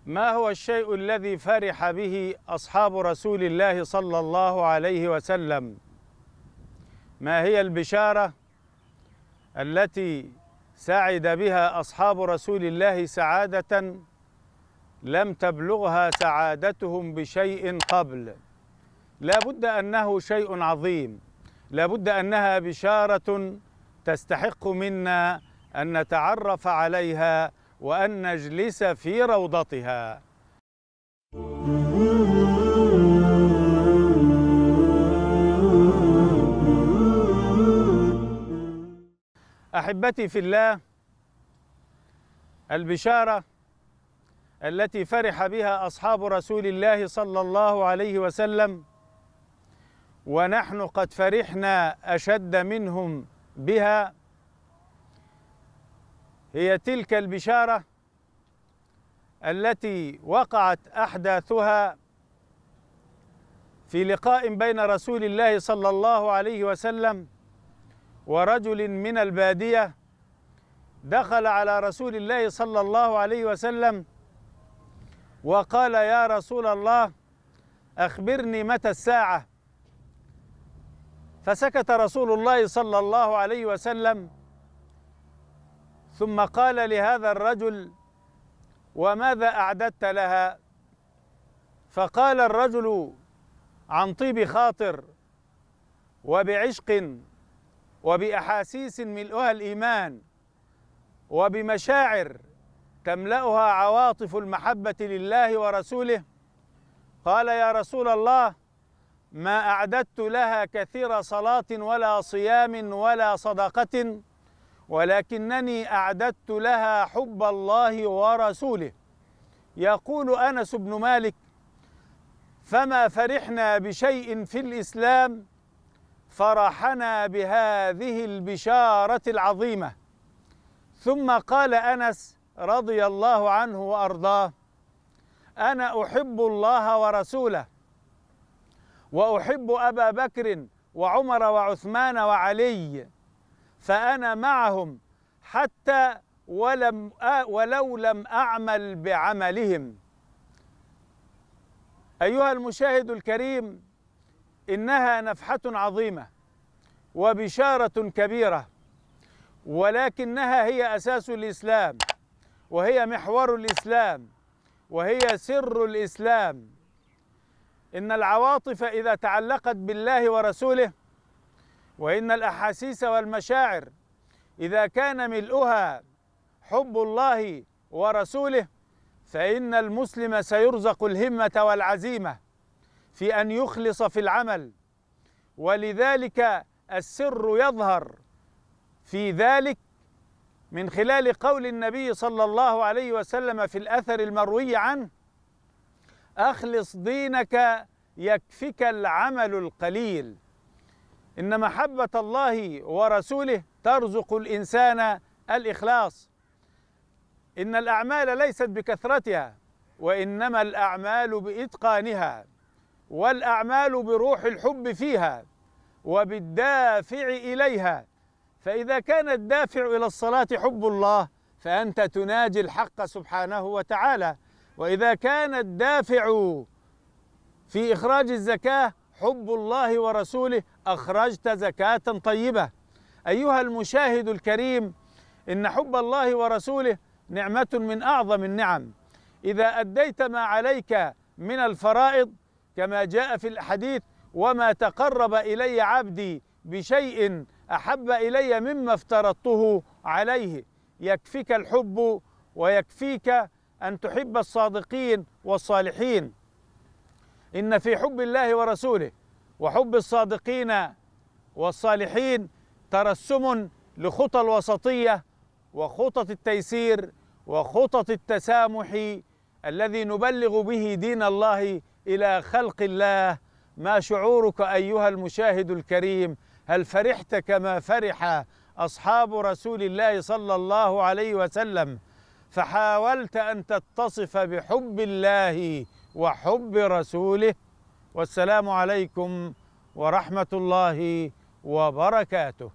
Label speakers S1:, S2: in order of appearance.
S1: ما هو الشيء الذي فرح به أصحاب رسول الله صلى الله عليه وسلم؟ ما هي البشارة التي سعد بها أصحاب رسول الله سعادة لم تبلغها سعادتهم بشيء قبل؟ لا بد أنه شيء عظيم، لا بد أنها بشارة تستحق منا أن نتعرف عليها وأن نجلس في روضتها. أحبتي في الله، البشارة التي فرح بها أصحاب رسول الله صلى الله عليه وسلم ونحن قد فرحنا أشد منهم بها هي تلك البشارة التي وقعت أحداثها في لقاء بين رسول الله صلى الله عليه وسلم ورجل من البادية دخل على رسول الله صلى الله عليه وسلم وقال: يا رسول الله، أخبرني متى الساعة؟ فسكت رسول الله صلى الله عليه وسلم ثم قال لهذا الرجل: وماذا أعددت لها؟ فقال الرجل عن طيب خاطر وبعشق وبأحاسيس ملؤها الإيمان وبمشاعر تملأها عواطف المحبة لله ورسوله، قال: يا رسول الله، ما أعددت لها كثير صلاة ولا صيام ولا صدقة، ولكنني أعددت لها حب الله ورسوله. يقول أنس بن مالك: فما فرحنا بشيء في الإسلام فرحنا بهذه البشارة العظيمة. ثم قال أنس رضي الله عنه وأرضاه: أنا أحب الله ورسوله، وأحب أبا بكر وعمر وعثمان وعلي، فأنا معهم حتى ولو لم أعمل بعملهم. أيها المشاهد الكريم، إنها نفحة عظيمة وبشارة كبيرة، ولكنها هي أساس الإسلام، وهي محور الإسلام، وهي سر الإسلام. إن العواطف إذا تعلقت بالله ورسوله، وإن الأحاسيس والمشاعر إذا كان ملؤها حب الله ورسوله، فإن المسلم سيرزق الهمة والعزيمة في أن يخلص في العمل. ولذلك السر يظهر في ذلك من خلال قول النبي صلى الله عليه وسلم في الأثر المروي عنه: أخلص دينك يكفك العمل القليل. إن محبة الله ورسوله ترزق الإنسان الإخلاص. إن الأعمال ليست بكثرتها، وإنما الأعمال بإتقانها، والأعمال بروح الحب فيها وبالدافع إليها. فإذا كان الدافع إلى الصلاة حب الله فأنت تناجي الحق سبحانه وتعالى، وإذا كان الدافع في إخراج الزكاة حب الله ورسوله أخرجت زكاة طيبة. أيها المشاهد الكريم، إن حب الله ورسوله نعمة من أعظم النعم. إذا أديت ما عليك من الفرائض كما جاء في الحديث: وما تقرب إلي عبدي بشيء أحب إلي مما افترضته عليه، يكفيك الحب ويكفيك أن تحب الصادقين والصالحين. إن في حب الله ورسوله وحب الصادقين والصالحين ترسم لخطى الوسطية وخطط التيسير وخطط التسامح الذي نبلغ به دين الله إلى خلق الله. ما شعورك أيها المشاهد الكريم؟ هل فرحت كما فرح أصحاب رسول الله صلى الله عليه وسلم فحاولت أن تتصف بحب الله وحب رسوله؟ والسلام عليكم ورحمة الله وبركاته.